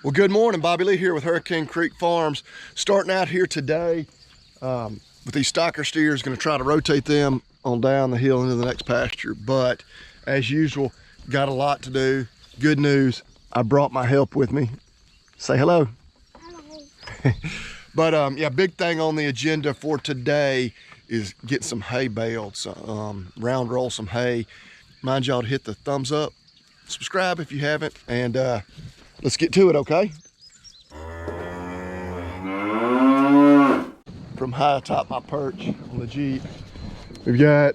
Well, good morning. Bobby Lee here with Hurricane Creek Farms. Starting out here today with these stocker steers. Going to try to rotate them on down the hill into the next pasture. But as usual, got a lot to do. Good news, I brought my help with me. Say hello. Hello. But yeah, big thing on the agenda for today is getting some hay baled. So, round roll some hay. Mind y'all to hit the thumbs up, subscribe if you haven't, and let's get to it, okay? From high atop my perch on the Jeep, we've got,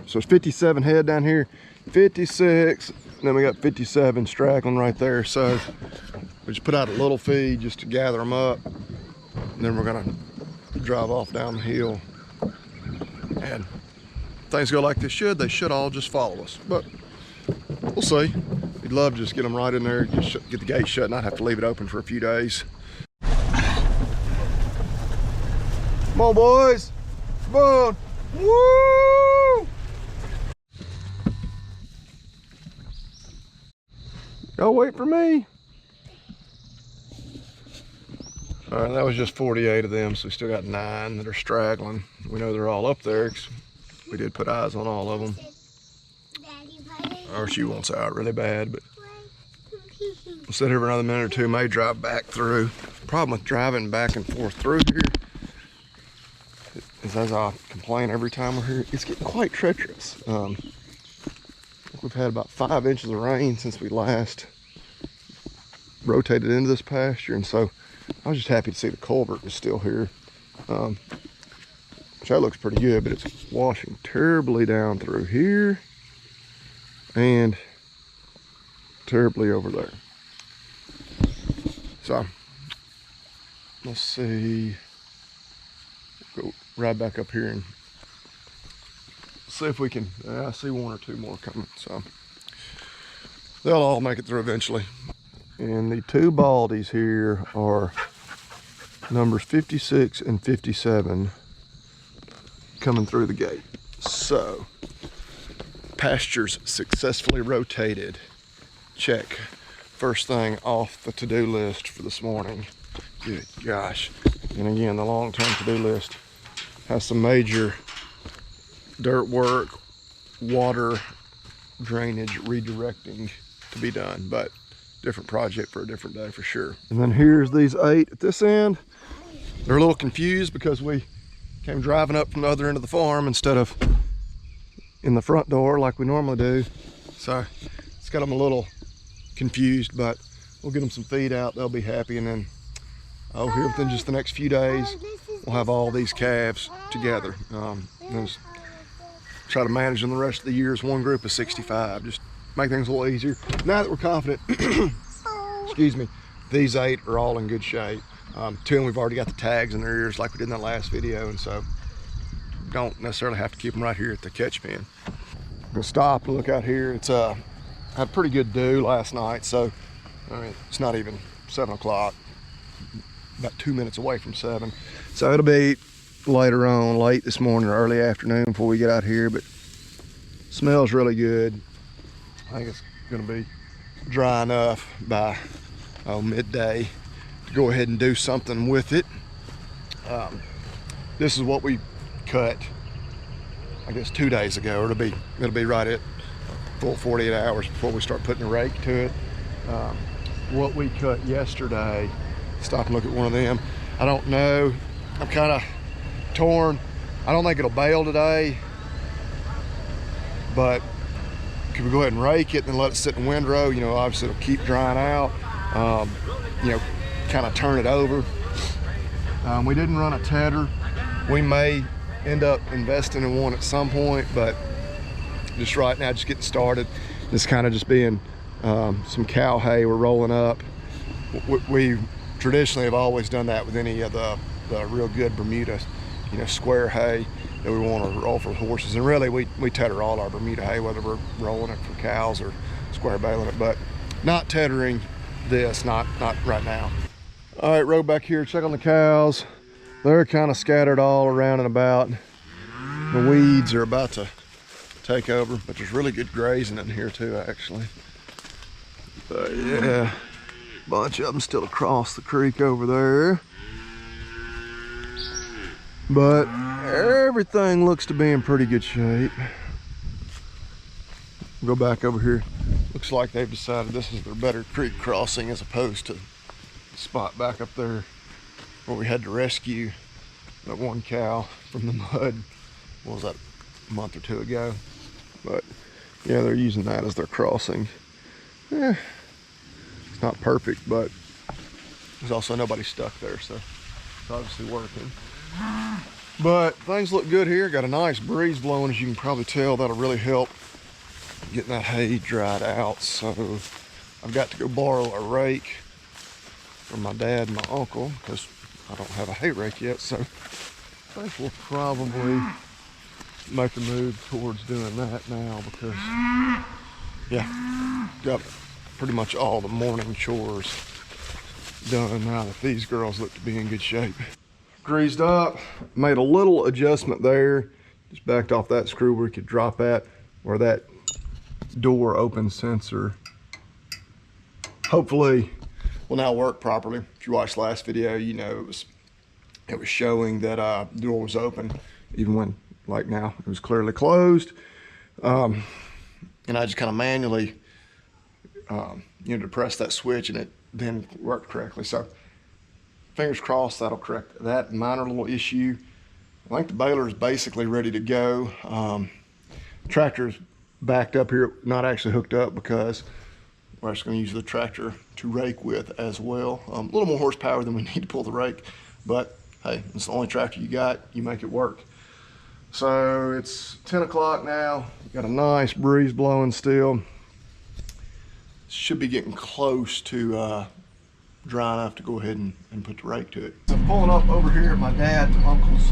so it's 57 head down here, 56, and then we got 57 straggling right there. So we just put out a little feed just to gather them up, and then we're gonna drive off down the hill. And things go like they should all just follow us, but we'll see. We'd love to just get them right in there, just get the gate shut, and not have to leave it open for a few days. Come on, boys. Come on. Woo! Y'all wait for me. All right, that was just 48 of them, so we still got 9 that are straggling. We know they're all up there, 'cause we did put eyes on all of them. Or she wants out really bad, but we'll sit here for another minute or two, may drive back through. Problem with driving back and forth through here is, as I complain every time we're here, it's getting quite treacherous. We've had about 5 inches of rain since we last rotated into this pasture, and so I was just happy to see the culvert is still here. Which that looks pretty good, but it's washing terribly down through here and terribly over there. So let's see, go right back up here and see if we can, I see 1 or 2 more coming, so they'll all make it through eventually. And the 2 baldies here are numbers 56 and 57 coming through the gate. So pastures successfully rotated. Check. First thing off the to-do list for this morning. Good gosh. And again, the long-term to-do list has some major dirt work, water, drainage, redirecting to be done, but different project for a different day for sure. And then here's these 8 at this end. They're a little confused because we came driving up from the other end of the farm instead of in the front door like we normally do. So it's got them a little confused, but we'll get them some feed out. They'll be happy, and then here within just the next few days, we'll have all these calves together. And just try to manage them the rest of the year as one group of 65. Just make things a little easier. Now that we're confident, excuse me, these 8 are all in good shape. 2 of them, we've already got the tags in their ears like we did in that last video, and so don't necessarily have to keep them right here at the catch pen. I'm gonna stop and look out here. It's had a pretty good dew last night, so I mean, it's not even 7 o'clock, about 2 minutes away from 7. So it'll be later on, late this morning or early afternoon before we get out here, but smells really good. I think it's gonna be dry enough by midday to go ahead and do something with it. This is what we cut, I guess 2 days ago. It'll be right at full 48 hours before we start putting a rake to it. What we cut yesterday, stop and look at one of them. I don't know, I'm kind of torn. I don't think it'll bale today, but could we go ahead and rake it and then let it sit in windrow? You know, obviously it'll keep drying out. You know, kind of turn it over. We didn't run a tedder. We may end up investing in one at some point, but just right now, just getting started. This kind of just being some cow hay we're rolling up. We traditionally have always done that with any of the real good Bermuda, you know, square hay that we want to roll for horses. And really, we tedder all our Bermuda hay, whether we're rolling it for cows or square baling it, but not tethering this, not right now. All right, row back here, check on the cows. They're kind of scattered all around and about. The weeds are about to take over, but there's really good grazing in here too, actually. But yeah, Bunch of them still across the creek over there. But everything looks to be in pretty good shape. Go back over here. Looks like they've decided this is their better creek crossing as opposed to the spot back up there where we had to rescue that one cow from the mud. What was that, a month or two ago? But yeah, they're using that as their crossing. It's not perfect, but there's also nobody stuck there, so it's obviously working. But things look good here. Got a nice breeze blowing, as you can probably tell. That'll really help getting that hay dried out. So I've got to go borrow a rake from my dad and my uncle because I don't have a hay rake yet. So I think we'll probably make a move towards doing that now because, yeah, got pretty much all the morning chores done now that these girls look to be in good shape. Greased up, made a little adjustment there, just backed off that screw where we could drop at, where that door open sensor hopefully will now work properly. If you watched the last video, you know it was showing that the door was open even when, like now, it was clearly closed. And I just kind of manually depress that switch and it then worked correctly. So fingers crossed that'll correct that minor little issue. I think the baler is basically ready to go. Tractor's backed up here, not actually hooked up because we're actually going to use the tractor to rake with as well. A little more horsepower than we need to pull the rake, but hey, it's the only tractor you got, you make it work. So it's 10 o'clock now, got a nice breeze blowing still. Should be getting close to dry enough to go ahead and put the rake to it. So I'm pulling up over here at my dad and uncle's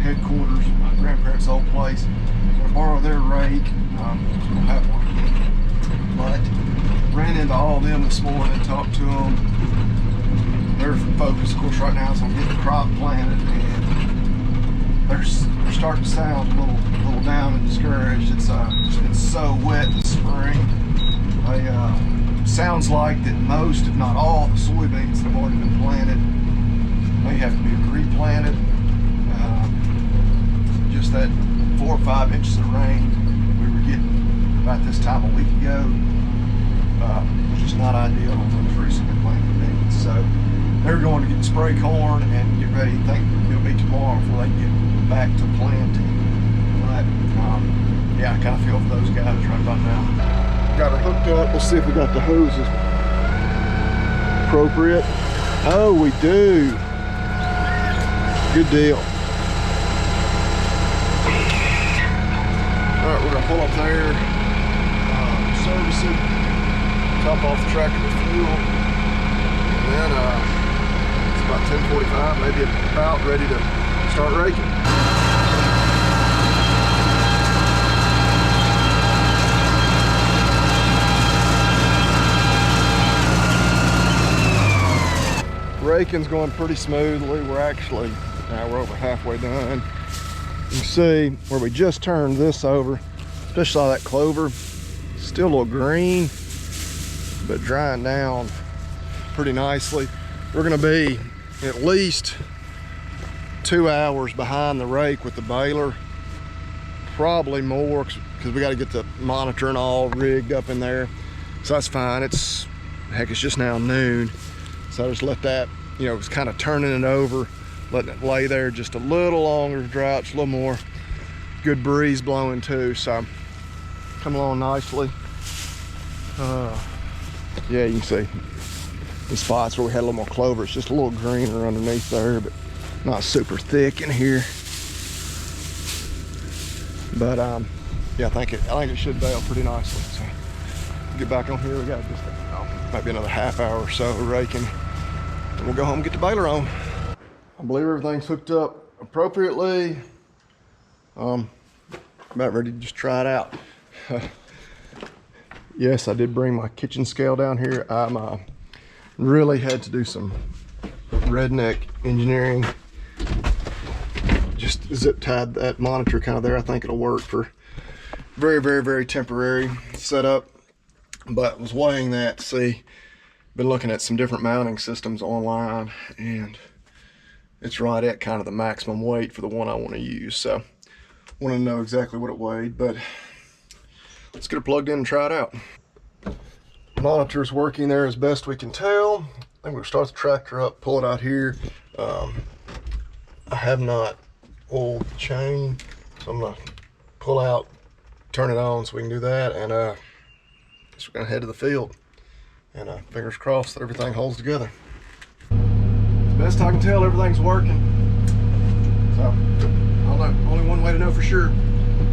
headquarters, my grandparents' old place. I'm gonna borrow their rake. I don't have one, but ran into all of them this morning, talked to them. Their focus, of course, right now is on getting the crop planted, and they're starting to sound a little down and discouraged. It's been so wet this spring. Sounds like that most, if not all, the soybeans that have already been planted may have to be replanted. Just that 4 or 5 inches of rain we were getting about this time a week ago was just not ideal on those recently planted beans. So they're going to get spray corn and get ready. I think it'll be tomorrow before they get back to planting. But yeah, I kind of feel for those guys right about now. Got her hooked up. We'll see if we got the hoses appropriate. Oh, we do. Good deal. All right, we're gonna pull up there, service it, top off the tractor with fuel, and then it's about 10:45, maybe about ready to start raking. Raking's going pretty smoothly. We're over halfway done. You can see where we just turned this over, especially all that clover, still a little green, but drying down pretty nicely. We're gonna be at least 2 hours behind the rake with the baler, probably more because we got to get the monitor and all rigged up in there. So that's fine. It's just now noon. So I just let that, it's kind of turning it over, letting it lay there just a little longer to dry out, just a little more. Good breeze blowing too, so coming along nicely. Yeah, you can see the spots where we had a little more clover. It's just a little greener underneath there, but not super thick in here. But yeah, I think it should bale pretty nicely. So get back on here. We got just maybe another half hour or so raking, and we'll go home and get the baler on. I believe everything's hooked up appropriately. About ready to just try it out. Yes, I did bring my kitchen scale down here. I'm really had to do some redneck engineering. Just zip tied that monitor kind of there. I think it'll work for very, very, very temporary setup. But was weighing that to see been looking at some different mounting systems online, and it's right at kind of the maximum weight for the one I want to use. So I want to know exactly what it weighed, but let's get it plugged in and try it out. Monitor's working there as best we can tell. I think we'll start the tractor up, pull it out here. I have not oiled the chain, so I'm gonna pull out, turn it on so we can do that, and guess we're gonna head to the field, and fingers crossed that everything holds together. As best I can tell, everything's working. So I don't know, only one way to know for sure.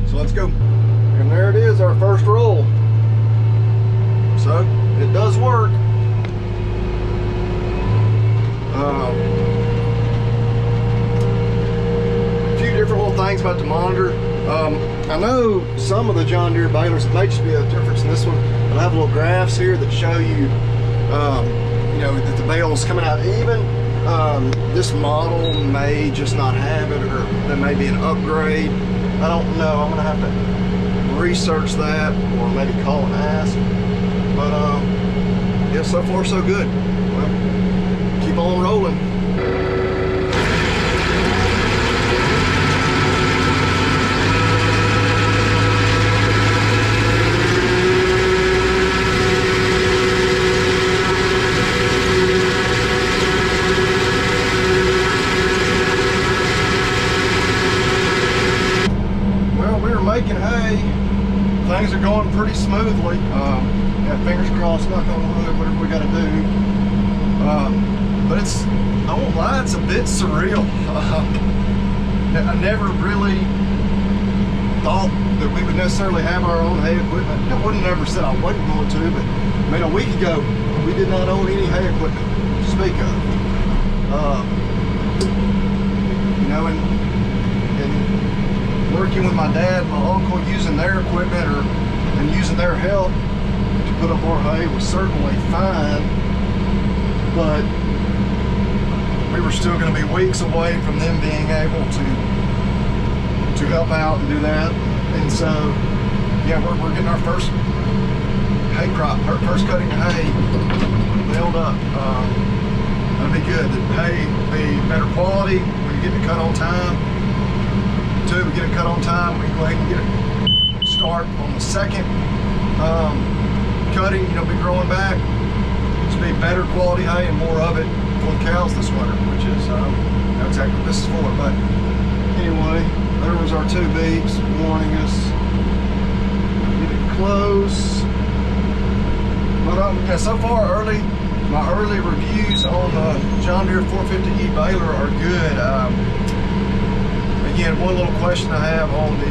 So let's go. And there it is, our first roll. So it does work. A few different little things about the monitor. I know some of the John Deere balers, it may just be a difference in this one, they'll have little graphs here that show you, you know, that the bale's coming out even. This model may just not have it, or there may be an upgrade. I don't know. I'm gonna have to research that, or maybe call and ask. But yeah, so far so good. Well, keep on rolling. Making hay, things are going pretty smoothly. Yeah, fingers crossed, knock on wood, whatever we got to do. But it's, I won't lie, it's a bit surreal. I never really thought that we would necessarily have our own hay equipment. I wouldn't have ever said I wasn't going to, but I mean, a week ago we did not own any hay equipment to speak of. You know, and working with my dad and my uncle, using their equipment and using their help to put up our hay was certainly fine, but we were still going to be weeks away from them being able to help out and do that. And so yeah, we're getting our first hay crop, our first cutting of hay baled up. That'll be good. The hay will be better quality, we can get it cut on time. We get it cut on time, we can go ahead and get it start on the second cutting, you know, be growing back. It's be better quality hay and more of it for the cows this winter, which is not exactly what this is for. But anyway, there was our two beeps warning us. Get it close. But yeah, so far my early reviews on the John Deere 450E baler are good. Again, one little question I have on the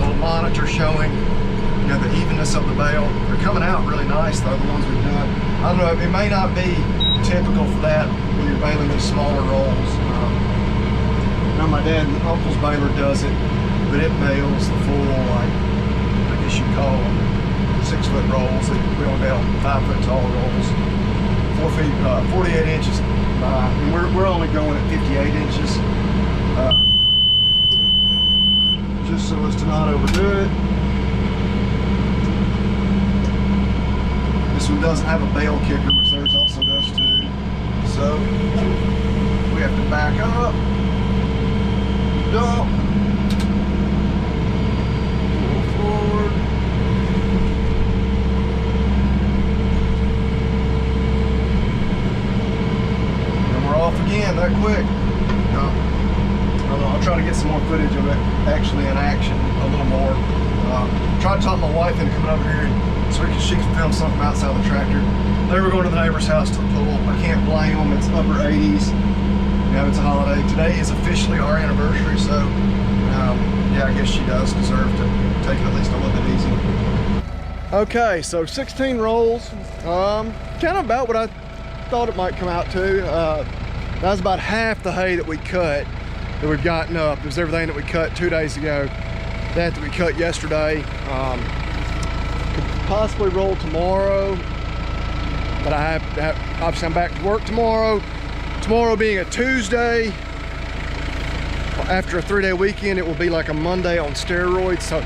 little monitor showing, you know, the evenness of the bale. They're coming out really nice though, the ones we've done. I don't know, it may not be typical for that when you're baling these smaller rolls. I know my dad and uncle's baler does it, but it bales the full, like, I guess you'd call them 6 foot rolls. We only bale 5 foot tall rolls, 48 inches. And we're only going at 58 inches, just so as to not overdo it. This one doesn't have a bale kicker, which theirs also does too. So we have to back up, dump, pull forward. Off again that quick. I don't know, I'll try to get some more footage of it actually in action a little more. Try to talk my wife into coming over here so she can film something outside the tractor. They were going to the neighbor's house to the pool. I can't blame them, it's upper 80s. You know, it's a holiday. Today is officially our anniversary, so yeah, I guess she does deserve to take it at least a little bit easy. Okay, so 16 rolls, kind of about what I thought it might come out to. That was about half the hay that we cut, that we've gotten up. It was everything that we cut 2 days ago, that we cut yesterday. Could possibly roll tomorrow, but I have obviously I'm back to work tomorrow. Tomorrow being a Tuesday, after a 3-day weekend, it will be like a Monday on steroids. So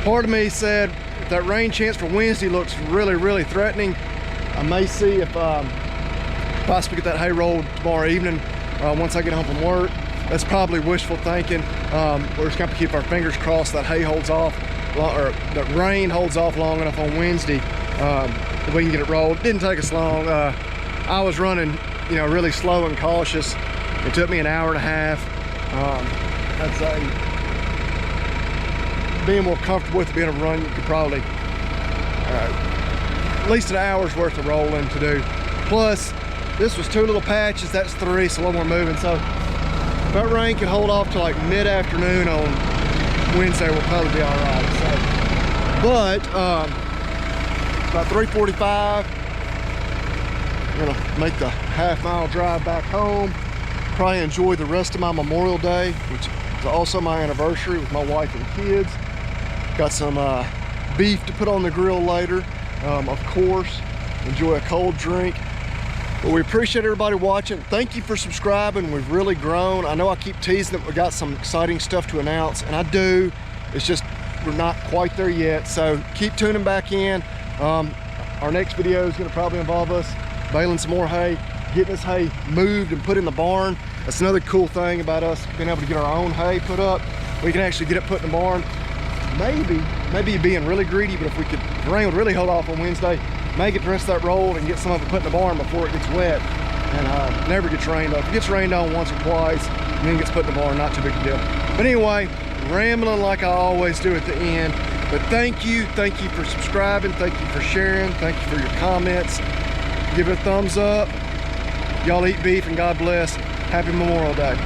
part of me said, that rain chance for Wednesday looks really, really threatening. I may see if possibly get that hay rolled tomorrow evening once I get home from work. That's probably wishful thinking. We're just gonna keep our fingers crossed that hay holds off, or that rain holds off long enough on Wednesday that we can get it rolled. It didn't take us long. I was running, you know, really slow and cautious. It took me an hour and a half. I'd say being more comfortable with it being a run, you could probably at least an hour's worth of rolling to do. Plus, this was 2 little patches, that's 3, so a little more moving. So if that rain can hold off to like mid-afternoon on Wednesday, we'll probably be all right. So, but it's about 3:45. I'm gonna make the half-mile drive back home. Probably enjoy the rest of my Memorial Day, which is also my anniversary with my wife and kids. Got some beef to put on the grill later. Of course, enjoy a cold drink. But we appreciate everybody watching. Thank you for subscribing. We've really grown. I know I keep teasing that we got some exciting stuff to announce, and I do. It's just we're not quite there yet. So keep tuning back in. Our next video is gonna probably involve us baling some more hay, getting this hay moved and put in the barn. That's another cool thing about us being able to get our own hay put up. We can actually get it put in the barn. Maybe being really greedy, but if the rain would really hold off on Wednesday, may get the rest of that rolled and get some of it put in the barn before it gets wet and never gets rained on. If it gets rained on once or twice and then gets put in the barn, not too big a deal. But anyway, rambling like I always do at the end. But thank you for subscribing, thank you for sharing, thank you for your comments. Give it a thumbs up. Y'all eat beef and God bless. Happy Memorial Day.